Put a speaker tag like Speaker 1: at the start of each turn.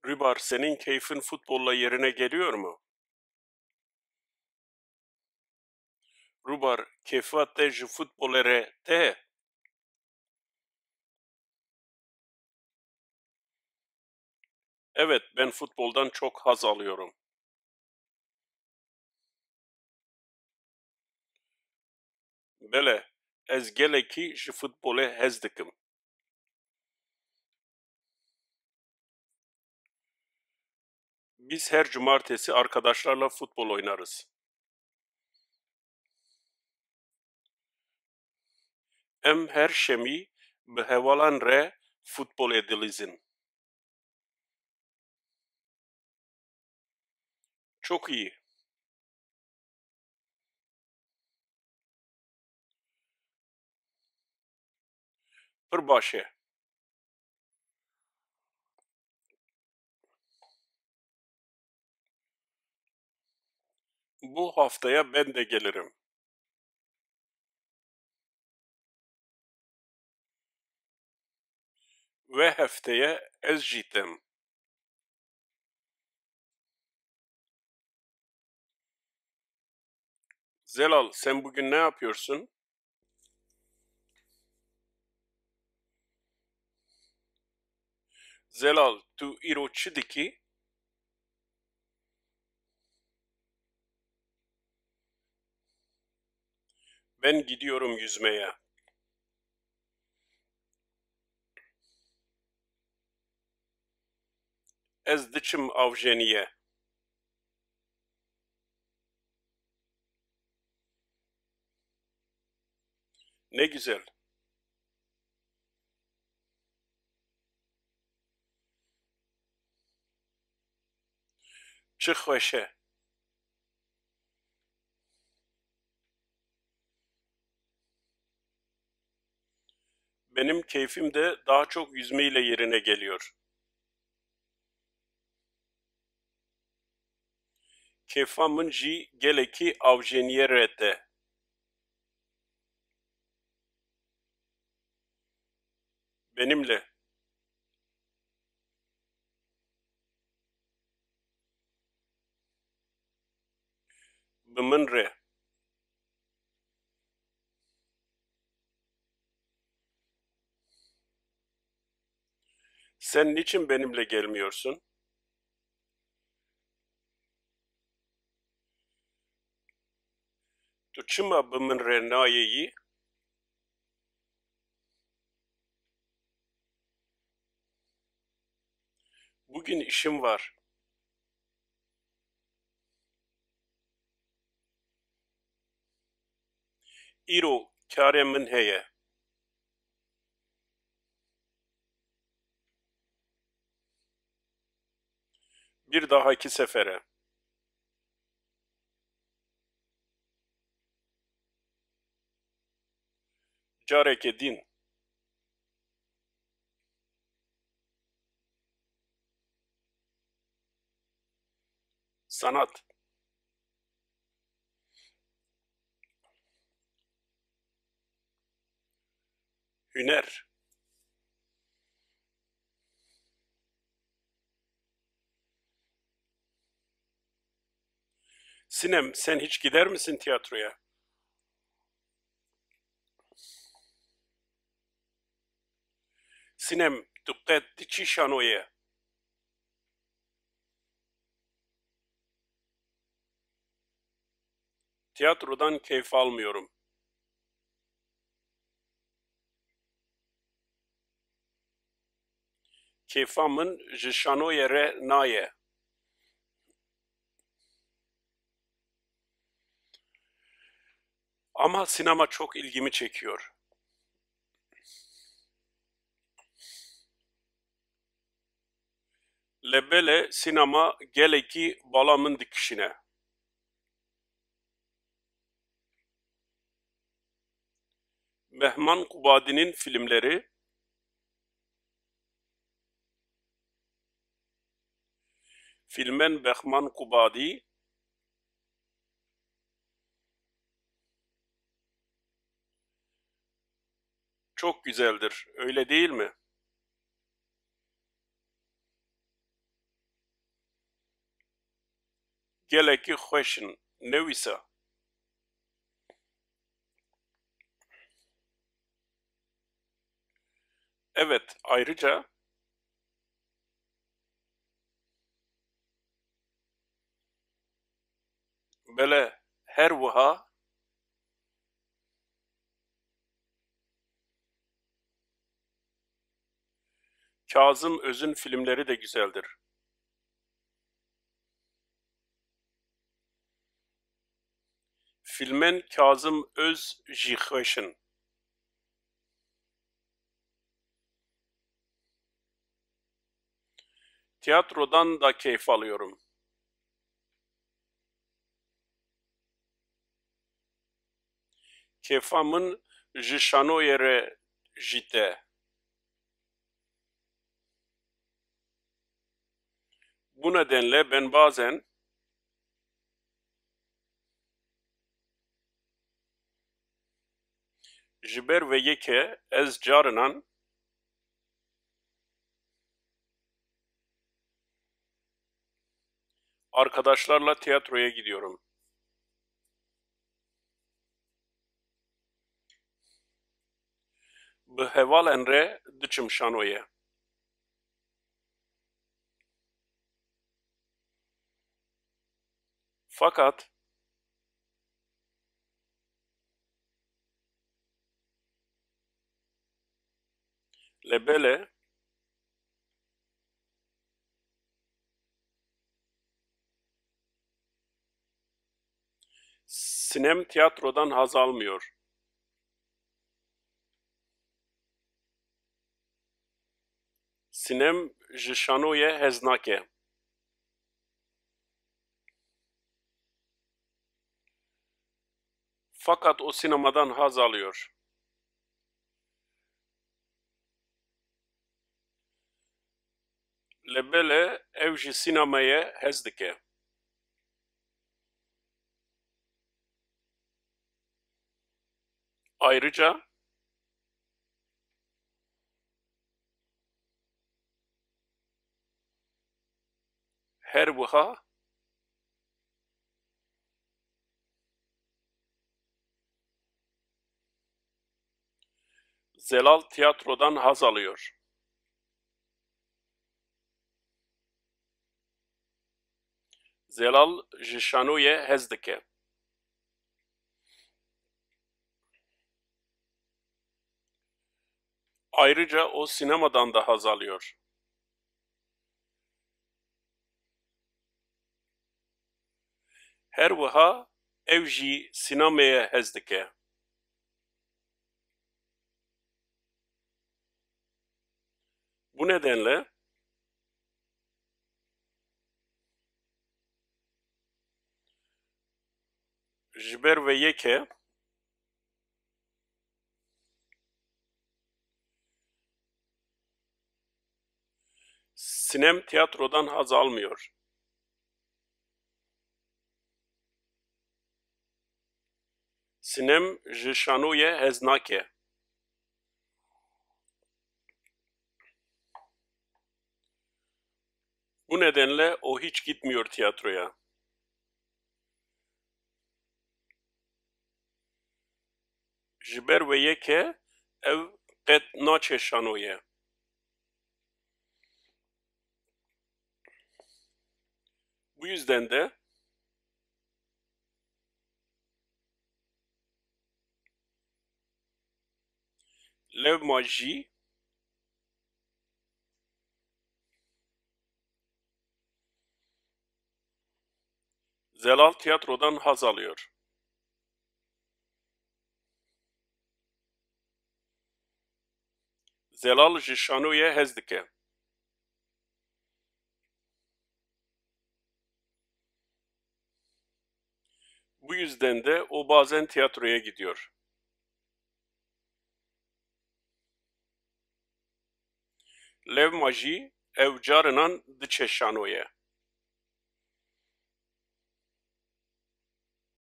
Speaker 1: Rübar, senin keyfin futbolla yerine geliyor mu? Rubar, keyfate ji futbolere te? Evet, ben futboldan çok haz alıyorum. Bele, ez gelekî ji futbolê hez dikim. Biz her cumartesi arkadaşlarla futbol oynarız. Em her şemî bi hevalan re futbolê dilîzin. Çok iyi. Pir baş e. Bu haftaya ben de gelirim. Ve hefteye ez jî tem. Zelal, sen bugün ne yapıyorsun? Zelal, tu îro çi dikî? Ben gidiyorum yüzmeye. Ez diçim avjeniyê. Ne güzel. Çi xweş e. Benim keyfim de daha çok yüzmeyle yerine geliyor. Keyfa min jî gelekî avjeniyê re te. Benimle. Bi min re. Sen niçin benimle gelmiyorsun? Tu çima bi min re nayêyî? Bugün işim var. Îro karê min heye. Bir dahaki sefere. Careke din. Sanat. Hüner. Sinem, sen hiç gider misin tiyatroya? Sinem, tu qet diçî şanoyê? Tiyatrodan keyif almıyorum. Keyfa min ji şanoyê re naye. Ama sinema çok ilgimi çekiyor. Lebele sinema gelekî bala min dikişîne. Mehman Kubadi'nin filmleri, filmen Behman Kubadi, çok güzeldir, öyle değil mi? gelekî xweş in, ne wîsa? Evet, ayrıca böyle her wiha Kazım Öz'ün filmleri de güzeldir. Filmen Kazım Öz jî xweş in. Tiyatrodan da keyif alıyorum. Keyfa min ji şanoyê re jî te. Bu nedenle ben bazen ji ber vê yekê ez carinan arkadaşlarla tiyatroya gidiyorum. Bi hevalên re diçim şanoyê. Fakat lebele sinem tiyatrodan haz almıyor. Sinem ji şanoyê hez nake. Fakat o sinemadan haz alıyor. Lebele ev ji sinemayê hez dike. Ayrıca her wiha Zelal tiyatrodan haz alıyor. Zelal ji şanoyê hez dike. Ayrıca o sinemadan da haz alıyor. Her wiha ev jî sinemayê hez dike. Bu nedenle ji ber vê yekê sinem tiyatrodan haz almıyor. Sinem ji şanoyê hez nake. Bu nedenle o hiç gitmiyor tiyatroya. Ji ber vê yekê ev qet naçe şanoyê. Bu yüzden de levma jî Zelal tiyatrodan haz alıyor. Zelal ji şanoyê hez dike. Bu yüzden de o bazen tiyatroya gidiyor. Levma jî ev carinan diçe şanoyê.